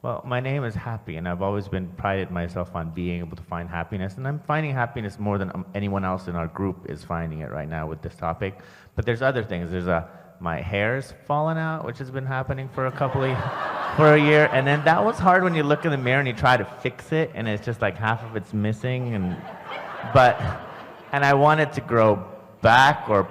Well, my name is Happy, and I've always been prided myself on being able to find happiness, and I'm finding happiness more than anyone else in our group is finding it right now with this topic. But there's other things. My hair's fallen out, which has been happening for for a year, and then that was hard when you look in the mirror and you try to fix it, and it's just like half of it's missing, and I wanted to grow back or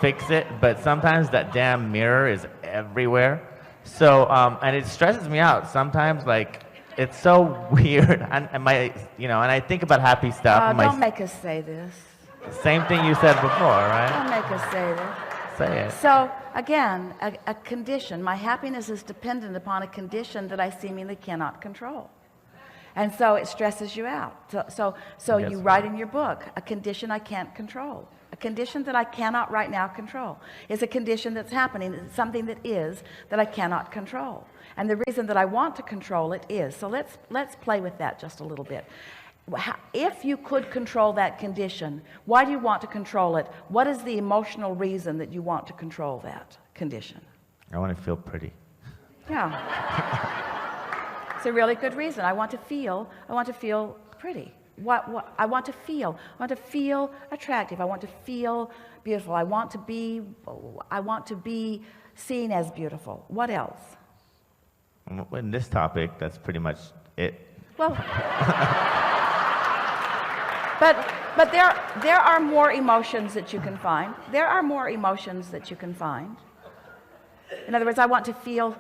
fix it, but sometimes that damn mirror is everywhere. So, and it stresses me out. Sometimes, like, it's so weird. And and I think about happy stuff. Don't make us say this. Same thing you said before, right? Don't make us say this. Say it. So, again, a condition. My happiness is dependent upon a condition that I seemingly cannot control. And so it stresses you out. So you write in your book, a condition I can't control. A condition that I cannot right now control is a condition that's happening. It's something that I cannot control. And the reason that I want to control it is, so let's play with that just a little bit. If you could control that condition, why do you want to control it? What is the emotional reason that you want to control that condition? I want to feel pretty. Yeah. It's a really good reason. I want to feel pretty. What I want to feel attractive. I want to feel beautiful. I want to be seen as beautiful. What else? In this topic, that's pretty much it. Well, but there are more emotions that you can find. There are more emotions that you can find. In other words, I want to feel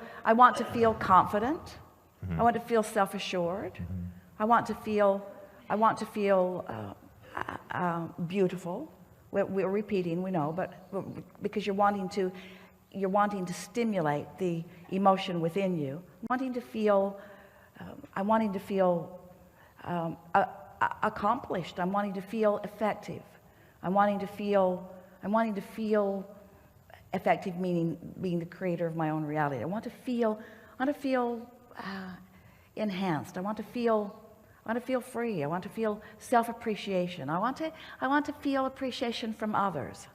confident. Mm-hmm. I want to feel self-assured. Mm-hmm. I want to feel beautiful. We're repeating, we know, but because you're wanting to stimulate the emotion within you. I'm wanting to feel accomplished. I'm wanting to feel effective. I'm wanting to feel effective, meaning being the creator of my own reality. I want to feel enhanced. I want to feel free. I want to feel self-appreciation. I want to feel appreciation from others.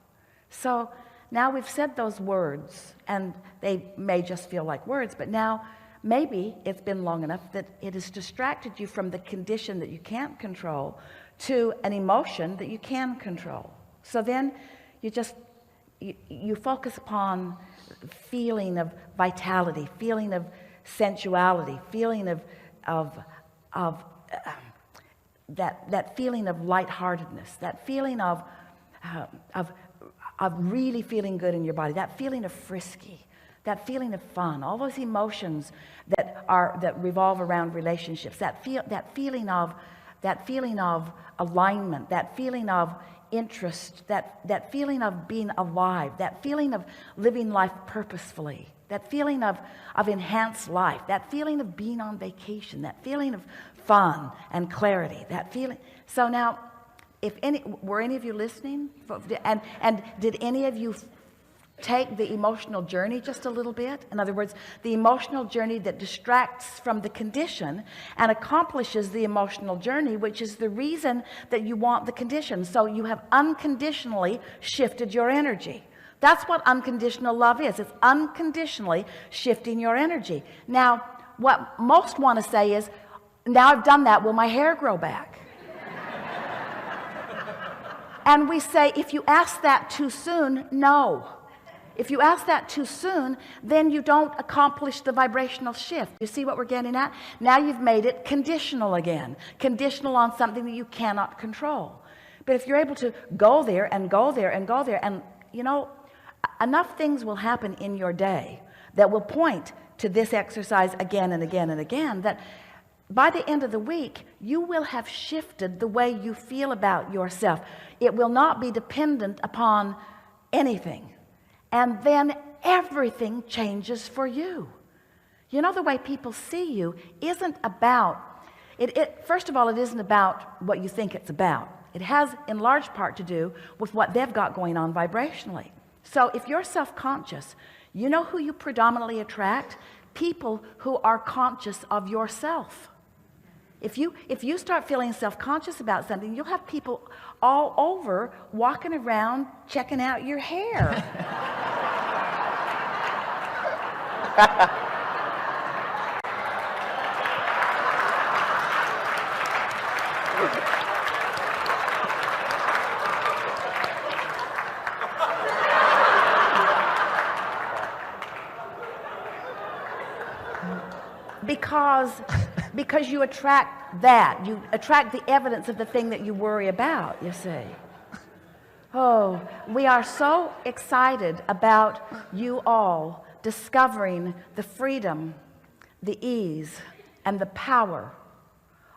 So now we've said those words, and they may just feel like words, but now maybe it's been long enough that it has distracted you from the condition that you can't control to an emotion that you can control. So then you focus upon feeling of vitality, feeling of sensuality, feeling of that feeling of lightheartedness, that feeling of really feeling good in your body, that feeling of frisky, that feeling of fun, all those emotions that revolve around relationships, that feeling of alignment, that feeling of interest, that feeling of being alive, that feeling of living life purposefully, that feeling of enhanced life, that feeling of being on vacation, that feeling of fun and clarity, that feeling. So now, were any of you listening? And did any of you take the emotional journey just a little bit? In other words, the emotional journey that distracts from the condition and accomplishes the emotional journey, which is the reason that you want the condition. So you have unconditionally shifted your energy. That's what unconditional love is. It's unconditionally shifting your energy. Now, what most want to say is, now I've done that, will my hair grow back? And we say, if you ask that too soon, no. If you ask that too soon, then you don't accomplish the vibrational shift. You see what we're getting at? Now you've made it conditional again, conditional on something that you cannot control. But if you're able to go there and go there and go there, and enough things will happen in your day that will point to this exercise again and again and again, that by the end of the week, you will have shifted the way you feel about yourself. It will not be dependent upon anything. And then everything changes for you. The way people see you isn't about, first of all, it isn't about what you think it's about. It has in large part to do with what they've got going on vibrationally. So if you're self-conscious, you know who you predominantly attract? People who are conscious of yourself. If you start feeling self-conscious about something, you'll have people all over walking around checking out your hair. Because you attract that. You attract the evidence of the thing that you worry about, you see. Oh, we are so excited about you all discovering the freedom, the ease, and the power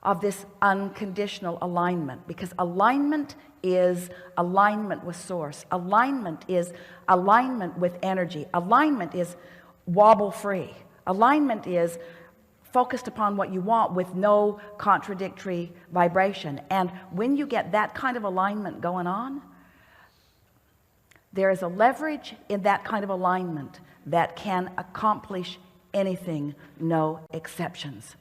of this unconditional alignment, because alignment is alignment with source. Alignment is alignment with energy. Alignment is wobble free. Alignment is focused upon what you want with no contradictory vibration. And when you get that kind of alignment going on, there is a leverage in that kind of alignment that can accomplish anything, no exceptions.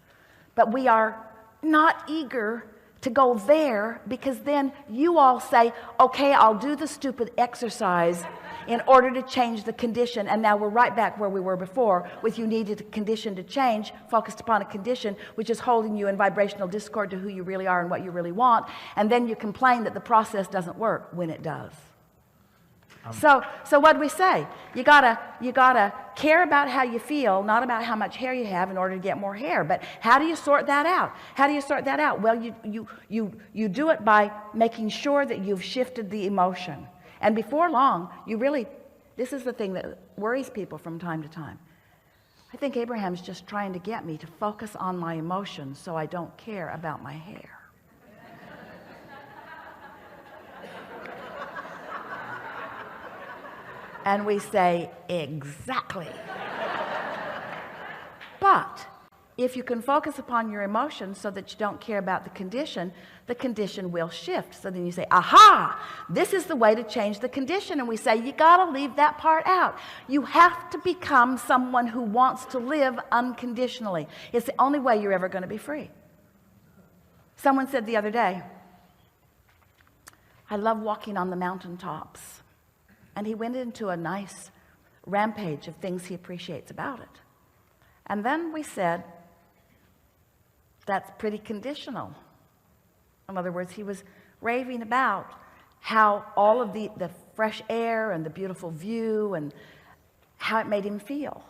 But we are not eager to go there, because then you all say, okay, I'll do the stupid exercise in order to change the condition, and now we're right back where we were before, with you needed a condition to change, focused upon a condition which is holding you in vibrational discord to who you really are and what you really want, and then you complain that the process doesn't work when it does. So what do we say? You gotta care about how you feel, not about how much hair you have in order to get more hair. But how do you sort that out? How do you sort that out? Well, you do it by making sure that you've shifted the emotion. And before long, this is the thing that worries people from time to time. I think Abraham's just trying to get me to focus on my emotions so I don't care about my hair. And we say, exactly. But if you can focus upon your emotions so that you don't care about the condition will shift. So then you say, aha, this is the way to change the condition. And we say, you gotta leave that part out. You have to become someone who wants to live unconditionally. It's the only way you're ever gonna be free. Someone said the other day, I love walking on the mountaintops. And he went into a nice rampage of things he appreciates about it. And then we said, that's pretty conditional. In other words, he was raving about how all of the fresh air and the beautiful view and how it made him feel.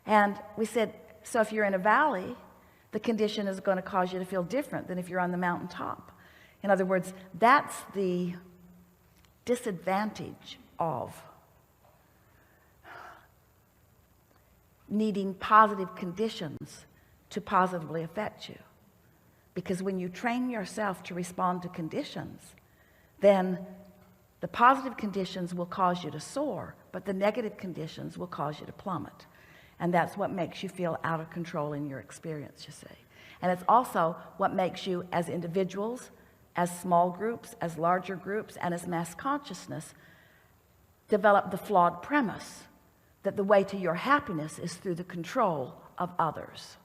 And we said, so if you're in a valley, the condition is going to cause you to feel different than if you're on the mountaintop. In other words, that's the disadvantage of needing positive conditions to positively affect you. Because when you train yourself to respond to conditions, then the positive conditions will cause you to soar, but the negative conditions will cause you to plummet. And that's what makes you feel out of control in your experience, you see. And it's also what makes you, as individuals, as small groups, as larger groups, and as mass consciousness, develop the flawed premise that the way to your happiness is through the control of others.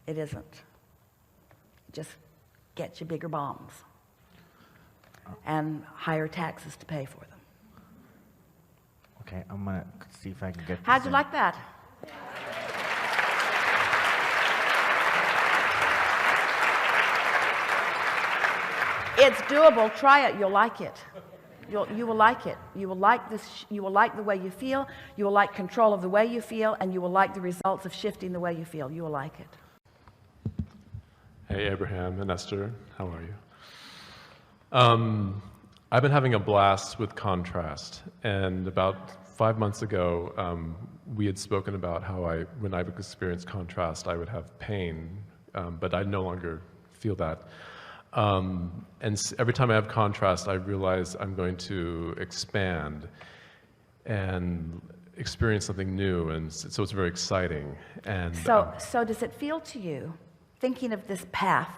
It isn't. It just gets you bigger bombs and higher taxes to pay for them. Okay, I'm gonna see if I can get How'd this you in. like that? It's doable. Try it. You'll like it. You will like it. You will like this. You will like the way you feel. You will like control of the way you feel, and you will like the results of shifting the way you feel. You will like it. Hey, Abraham and Esther, how are you? I've been having a blast with contrast, and about 5 months ago, we had spoken about how when I would experience contrast, I would have pain, but I no longer feel that. Every time I have contrast, I realize I'm going to expand and experience something new, and so it's very exciting. And so does it feel to you, thinking of this path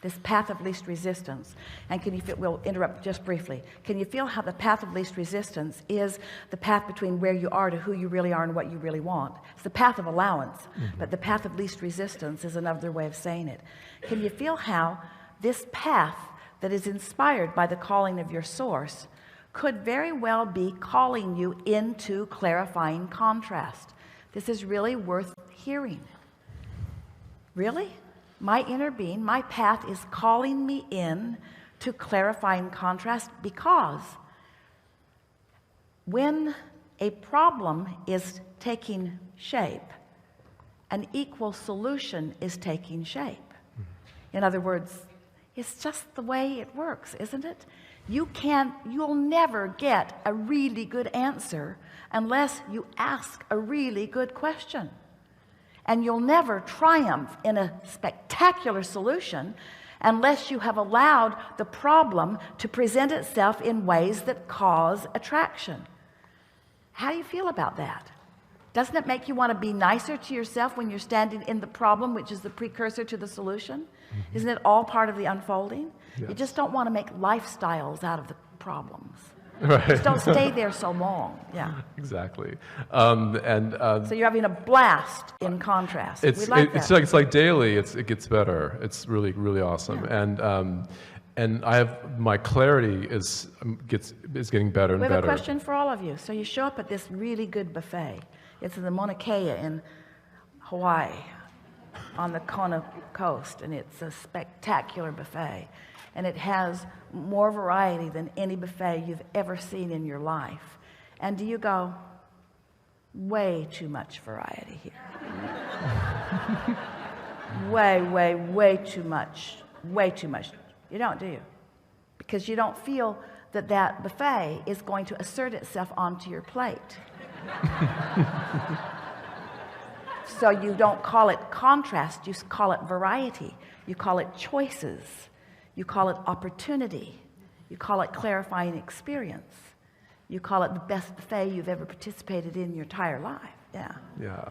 of least resistance, and can you feel, we'll interrupt just briefly, can you feel how the path of least resistance is the path between where you are to who you really are and what you really want? It's the path of allowance, but the path of least resistance is another way of saying it. Can you feel how this path that is inspired by the calling of your source could very well be calling you into clarifying contrast? This is really worth hearing. Really? My inner being, my path is calling me in to clarifying contrast, because when a problem is taking shape. An equal solution is taking shape. In other words, it's just the way it works, isn't it? You'll never get a really good answer unless you ask a really good question. And you'll never triumph in a spectacular solution unless you have allowed the problem to present itself in ways that cause attraction. How do you feel about that? Doesn't it make you want to be nicer to yourself when you're standing in the problem, which is the precursor to the solution? Isn't it all part of the unfolding? Yes. You just don't want to make lifestyles out of the problems. Right. Just don't stay there so long. Yeah. Exactly. So you're having a blast in contrast. We like that. It's like daily. It gets better. It's really, really awesome. Yeah. And I have my clarity is getting better and We better. have a question for all of you. So you show up at this really good buffet. It's in the Mauna Kea in Hawaii on the Kona coast, and it's a spectacular buffet. And it has more variety than any buffet you've ever seen in your life. And do you go, way too much variety here? way too much. Way too much. You don't, do you? Because you don't feel that that buffet is going to assert itself onto your plate. So you don't call it contrast, you call it variety. You call it choices. You call it opportunity. You call it clarifying experience. You call it the best buffet you've ever participated in your entire life. Yeah. Yeah.